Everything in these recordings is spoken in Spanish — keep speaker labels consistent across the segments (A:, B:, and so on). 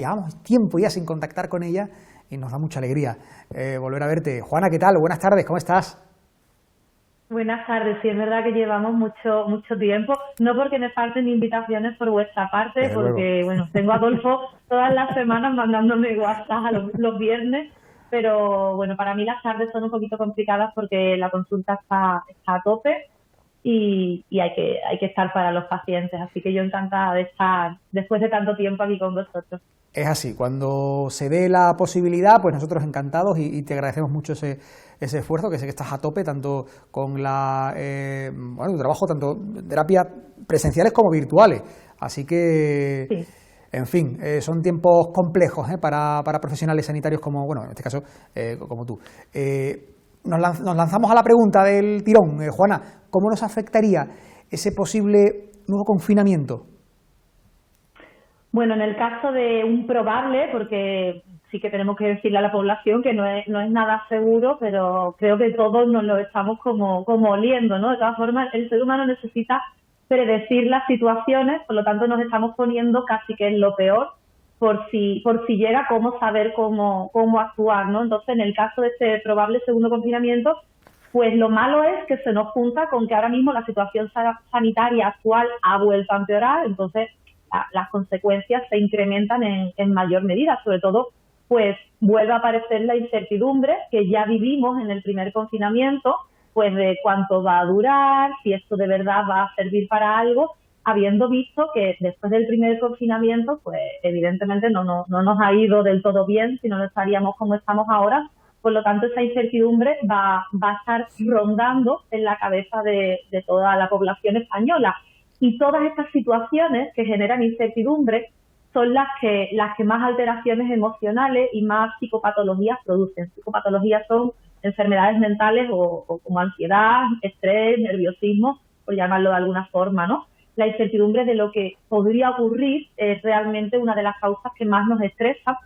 A: Llevamos tiempo ya sin contactar con ella y nos da mucha alegría volver a verte. Juana, ¿qué tal? Buenas tardes, ¿cómo estás?
B: Buenas tardes, sí, es verdad que llevamos mucho tiempo, no porque me falten invitaciones por vuestra parte,
A: Desde luego.
B: porque, bueno, tengo a Adolfo todas las semanas mandándome WhatsApp a los viernes, pero, bueno, para mí las tardes son un poquito complicadas porque la consulta está a tope y hay que estar para los pacientes, así que yo encantada de estar después de tanto tiempo aquí con vosotros.
A: Es así, cuando se dé la posibilidad, pues nosotros encantados y te agradecemos mucho ese esfuerzo, que sé que estás a tope, tanto con tu trabajo, tanto terapias presenciales como virtuales. Así que,
B: Sí.
A: en fin, son tiempos complejos para profesionales sanitarios como, bueno, en este caso, como tú. Nos lanzamos a la pregunta del tirón, Juana, ¿cómo nos afectaría ese posible nuevo confinamiento?
B: Bueno, en el caso de un probable, porque sí que tenemos que decirle a la población que no es nada seguro, pero creo que todos nos lo estamos como oliendo, ¿no? De todas formas, el ser humano necesita predecir las situaciones, por lo tanto nos estamos poniendo casi que en lo peor, por si llega, cómo saber cómo actuar, ¿no? Entonces, en el caso de este probable segundo confinamiento, pues lo malo es que se nos junta con que ahora mismo la situación sanitaria actual ha vuelto a empeorar, entonces las consecuencias se incrementan en mayor medida, sobre todo pues vuelve a aparecer la incertidumbre que ya vivimos en el primer confinamiento, pues de cuánto va a durar, si esto de verdad va a servir para algo, habiendo visto que después del primer confinamiento, pues evidentemente no nos ha ido del todo bien, si no estaríamos como estamos ahora. Por lo tanto, esa incertidumbre va a estar rondando en la cabeza de toda la población española. Y todas estas situaciones que generan incertidumbre son las que más alteraciones emocionales y más psicopatologías producen. Psicopatologías son enfermedades mentales o como ansiedad, estrés, nerviosismo, por llamarlo de alguna forma, ¿no? La incertidumbre de lo que podría ocurrir es realmente una de las causas que más nos estresa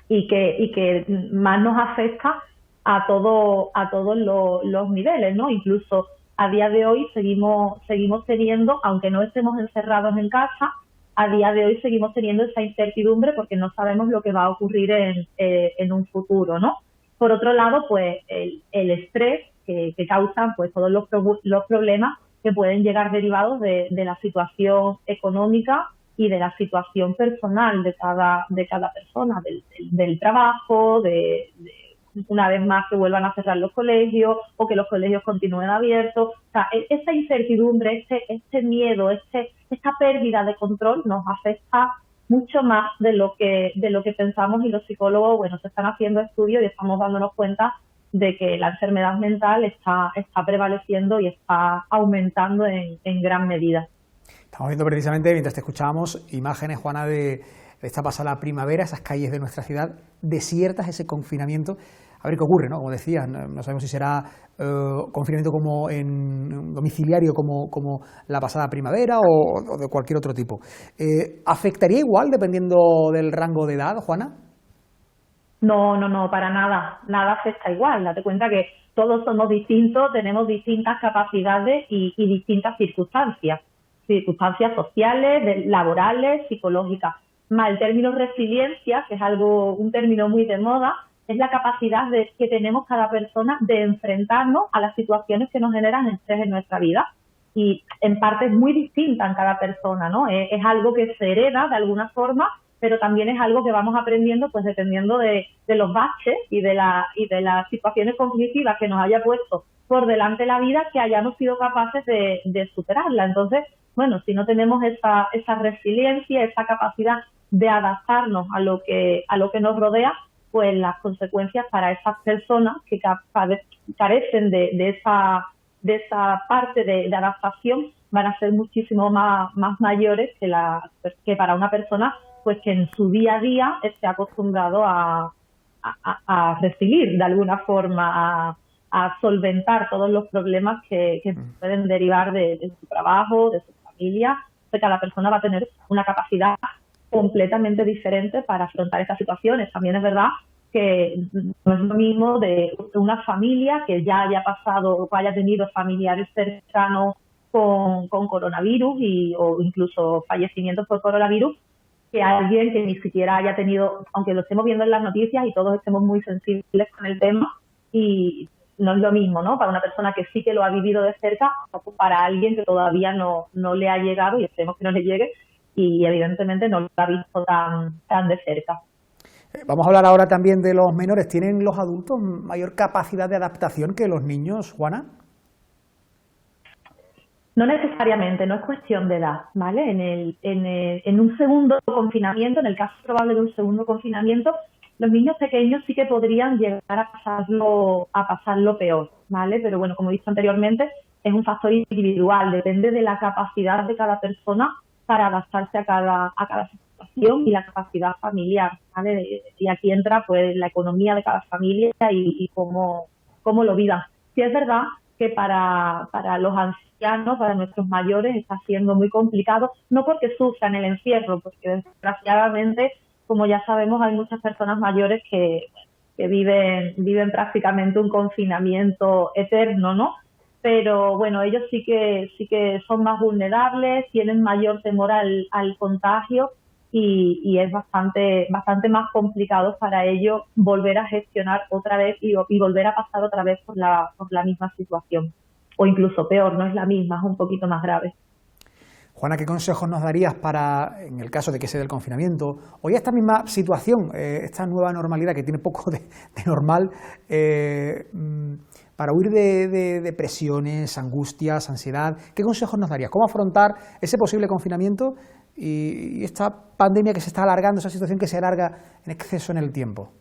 B: y que más nos afecta a todos los niveles, ¿no? Incluso a día de hoy seguimos teniendo, aunque no estemos encerrados en casa, a día de hoy seguimos teniendo esa incertidumbre porque no sabemos lo que va a ocurrir en un futuro, ¿no? Por otro lado, pues el estrés que causan pues todos los problemas que pueden llegar derivados de la situación económica y de la situación personal de cada persona, del trabajo, una vez más que vuelvan a cerrar los colegios o que los colegios continúen abiertos. O sea, esa incertidumbre, este miedo, esta pérdida de control nos afecta mucho más de lo que pensamos, y los psicólogos, bueno, se están haciendo estudios y estamos dándonos cuenta de que la enfermedad mental está prevaleciendo y está aumentando en gran medida.
A: Estamos viendo precisamente, mientras te escuchábamos, imágenes, Juana, de esta pasada primavera, esas calles de nuestra ciudad desiertas, ese confinamiento. A ver qué ocurre, ¿no? Como decías, no sabemos si será confinamiento como en domiciliario como la pasada primavera o de cualquier otro tipo. ¿Afectaría igual dependiendo del rango de edad, Juana?
B: No, para nada, nada afecta igual. Date cuenta que todos somos distintos, tenemos distintas capacidades y distintas circunstancias sociales, laborales, psicológicas. Más el término resiliencia, que es un término muy de moda, es la capacidad que tenemos cada persona de enfrentarnos a las situaciones que nos generan estrés en nuestra vida. Y en parte es muy distinta en cada persona, ¿no? Es algo que se hereda de alguna forma, pero también es algo que vamos aprendiendo pues dependiendo de los baches y de las situaciones conflictivas que nos haya puesto por delante la vida, que hayamos sido capaces de superarla. Entonces, bueno, si no tenemos esa resiliencia, esa capacidad de adaptarnos a lo que nos rodea, pues las consecuencias para esas personas que carecen de esa parte de adaptación van a ser muchísimo más mayores que para una persona pues que en su día a día esté acostumbrado a recibir de alguna forma, a solventar todos los problemas que pueden derivar de su trabajo, de su familia. De cada persona va a tener una capacidad completamente diferente para afrontar estas situaciones. También es verdad que no es lo mismo de una familia que ya haya pasado o haya tenido familiares cercanos con coronavirus o incluso fallecimientos por coronavirus, que alguien que ni siquiera haya tenido, aunque lo estemos viendo en las noticias y todos estemos muy sensibles con el tema, y no es lo mismo, ¿no? Para una persona que sí que lo ha vivido de cerca, o para alguien que todavía no le ha llegado, y esperemos que no le llegue, y evidentemente no lo ha visto tan de cerca.
A: Vamos a hablar ahora también de los menores. ¿Tienen los adultos mayor capacidad de adaptación que los niños, Juana?
B: No necesariamente, no es cuestión de edad, ¿vale? En un segundo confinamiento, en el caso probable de un segundo confinamiento, los niños pequeños sí que podrían llegar a pasarlo peor, ¿vale? Pero bueno, como he dicho anteriormente, es un factor individual, depende de la capacidad de cada persona para adaptarse a cada situación y la capacidad familiar, ¿vale? Y aquí entra pues la economía de cada familia y cómo lo vivan. Sí es verdad que para los ancianos, para nuestros mayores, está siendo muy complicado, no porque sufran el encierro, porque desgraciadamente, como ya sabemos, hay muchas personas mayores que viven prácticamente un confinamiento eterno, ¿no? Pero bueno, ellos sí que son más vulnerables, tienen mayor temor al contagio y es bastante más complicado para ellos volver a gestionar otra vez y volver a pasar otra vez por la misma situación. O incluso peor, no es la misma, es un poquito más grave.
A: Juana, ¿qué consejos nos darías para, en el caso de que se dé el confinamiento, o ya esta misma situación, esta nueva normalidad que tiene poco de normal, para huir de depresiones, angustias, ansiedad? ¿Qué consejos nos darías? ¿Cómo afrontar ese posible confinamiento y esta pandemia que se está alargando, esa situación que se alarga en exceso en el tiempo?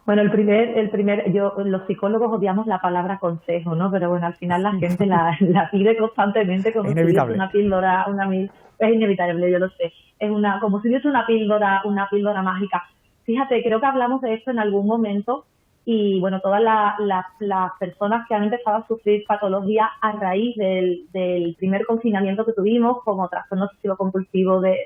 B: Bueno, los psicólogos odiamos la palabra consejo, ¿no? Pero bueno, al final la gente la pide constantemente como si hubiese una píldora, es inevitable, yo lo sé. Como si hubiese una píldora mágica. Fíjate, creo que hablamos de esto en algún momento y bueno, todas las personas que han empezado a sufrir patologías a raíz del primer confinamiento que tuvimos, como trastorno obsesivo compulsivo de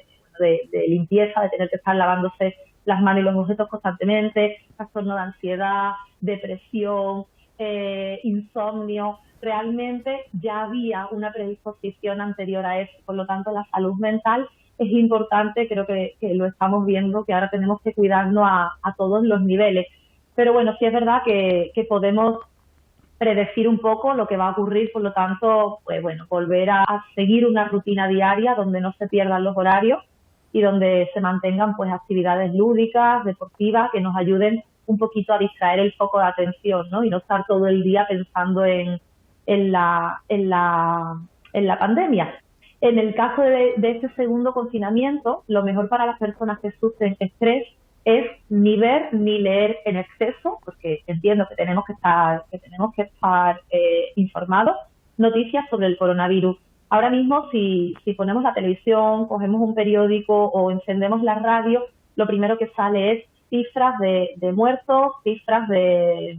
B: limpieza, de tener que estar lavándose las manos y los objetos constantemente, trastorno de ansiedad, depresión, insomnio. Realmente ya había una predisposición anterior a eso, por lo tanto la salud mental es importante, creo que lo estamos viendo, que ahora tenemos que cuidarnos a todos los niveles. Pero bueno, sí es verdad que podemos predecir un poco lo que va a ocurrir, por lo tanto, pues bueno, volver a seguir una rutina diaria donde no se pierdan los horarios y donde se mantengan pues actividades lúdicas, deportivas, que nos ayuden un poquito a distraer el foco de atención, ¿no? Y no estar todo el día pensando en la pandemia. En el caso de este segundo confinamiento, lo mejor para las personas que sufren estrés es ni ver ni leer en exceso, porque entiendo que tenemos que estar informados, noticias sobre el coronavirus. Ahora mismo, si ponemos la televisión, cogemos un periódico o encendemos la radio, lo primero que sale es cifras de muertos, cifras de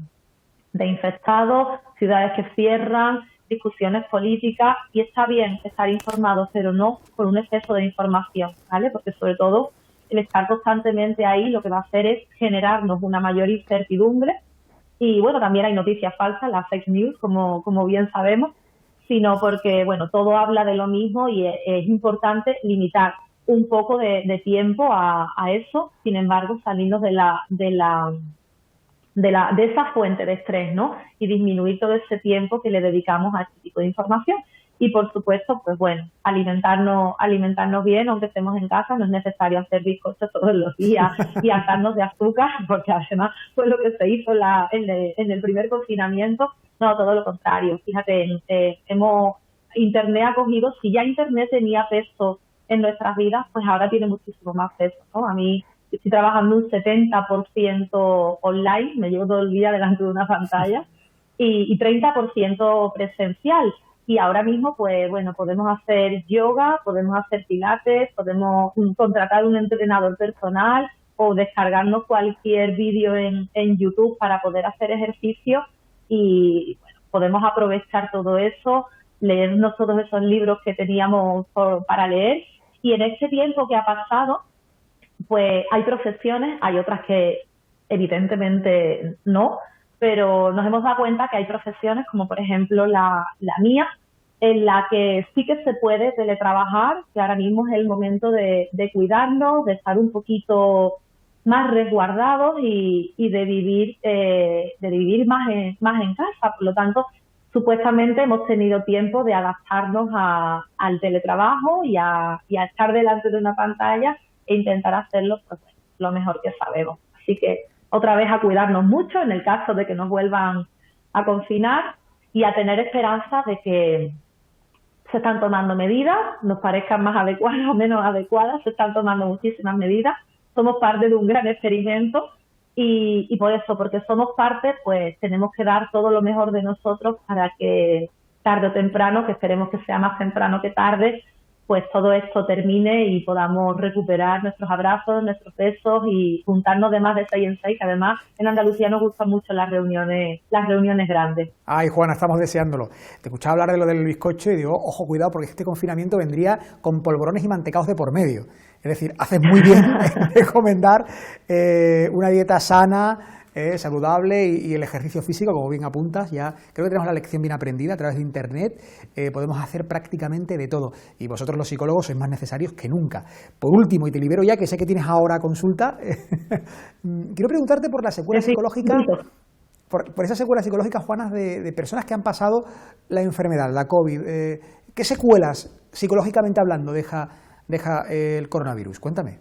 B: infectados, ciudades que cierran, discusiones políticas, y está bien estar informados, pero no con un exceso de información, ¿vale? Porque sobre todo el estar constantemente ahí lo que va a hacer es generarnos una mayor incertidumbre y bueno, también hay noticias falsas, las fake news, como bien sabemos, sino porque, bueno, todo habla de lo mismo y es importante limitar un poco de tiempo a eso, sin embargo, salirnos de esa fuente de estrés, ¿no? Y disminuir todo ese tiempo que le dedicamos a este tipo de información. Y por supuesto, pues bueno, alimentarnos bien, aunque estemos en casa, no es necesario hacer bizcochos todos los días y hartarnos de azúcar, porque además fue lo que se hizo en el primer confinamiento. No, todo lo contrario. Fíjate, Internet ha cogido, si ya Internet tenía peso en nuestras vidas, pues ahora tiene muchísimo más peso, ¿no? A mí estoy trabajando un 70% online, me llevo todo el día delante de una pantalla, y 30% presencial. Y ahora mismo, pues bueno, podemos hacer yoga, podemos hacer pilates, podemos contratar un entrenador personal o descargarnos cualquier vídeo en YouTube para poder hacer ejercicio y bueno, podemos aprovechar todo eso, leernos todos esos libros que teníamos para leer. Y en este tiempo que ha pasado, pues hay profesiones, hay otras que evidentemente no, pero nos hemos dado cuenta que hay profesiones como por ejemplo la mía, en la que sí que se puede teletrabajar, que ahora mismo es el momento de cuidarnos, de estar un poquito más resguardados y de vivir más en casa. Por lo tanto, supuestamente hemos tenido tiempo de adaptarnos al teletrabajo y a estar delante de una pantalla e intentar hacerlo pues, lo mejor que sabemos. Así que otra vez a cuidarnos mucho en el caso de que nos vuelvan a confinar y a tener esperanza de que se están tomando medidas, nos parezcan más adecuadas o menos adecuadas, se están tomando muchísimas medidas. Somos parte de un gran experimento y por eso, porque somos parte, pues tenemos que dar todo lo mejor de nosotros para que tarde o temprano, que esperemos que sea más temprano que tarde, pues todo esto termine y podamos recuperar nuestros abrazos, nuestros besos y juntarnos de más de 6 en 6, que además en Andalucía nos gustan mucho las reuniones grandes.
A: Ay, Juana, estamos deseándolo. Te escuchaba hablar de lo del bizcocho y digo, ojo, cuidado, porque este confinamiento vendría con polvorones y mantecaos de por medio. Es decir, haces muy bien en recomendar una dieta sana, saludable y el ejercicio físico, como bien apuntas. Ya creo que tenemos la lección bien aprendida a través de Internet. Podemos hacer prácticamente de todo. Y vosotros los psicólogos sois más necesarios que nunca. Por último, y te libero ya, que sé que tienes ahora consulta, quiero preguntarte por la secuela psicológica. Por esas secuelas psicológicas, Juana, de personas que han pasado la enfermedad, la COVID. ¿Qué secuelas, psicológicamente hablando, deja el coronavirus? Cuéntame.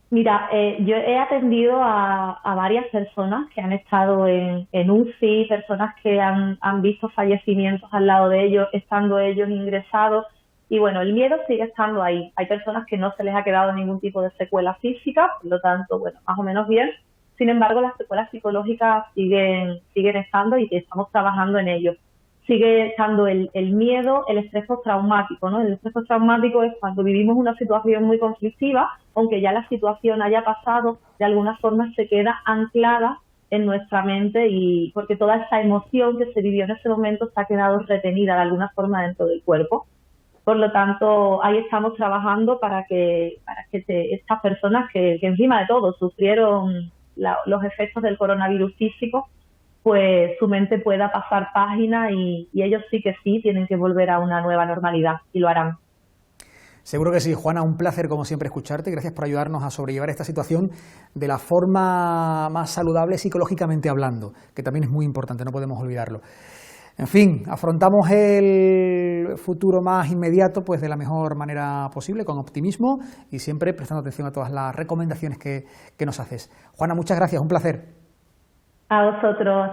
B: Mira, yo he atendido a varias personas que han estado en UCI, personas que han visto fallecimientos al lado de ellos, estando ellos ingresados. Y bueno, el miedo sigue estando ahí. Hay personas que no se les ha quedado ningún tipo de secuela física, por lo tanto, bueno, más o menos bien. Sin embargo, las secuelas psicológicas siguen estando y estamos trabajando en ello. Sigue estando el miedo, el estrés postraumático, ¿no? El estrés postraumático es cuando vivimos una situación muy conflictiva, aunque ya la situación haya pasado, de alguna forma se queda anclada en nuestra mente y porque toda esa emoción que se vivió en ese momento se ha quedado retenida de alguna forma dentro del cuerpo. Por lo tanto, ahí estamos trabajando para que estas personas que encima de todo sufrieron los efectos del coronavirus físico, pues su mente pueda pasar página y ellos sí que sí tienen que volver a una nueva normalidad y lo harán.
A: Seguro que sí, Juana, un placer como siempre escucharte. Gracias por ayudarnos a sobrellevar esta situación de la forma más saludable psicológicamente hablando, que también es muy importante, no podemos olvidarlo. En fin, afrontamos el futuro más inmediato pues de la mejor manera posible, con optimismo y siempre prestando atención a todas las recomendaciones que nos haces. Juana, muchas gracias, un placer.
B: A vosotros.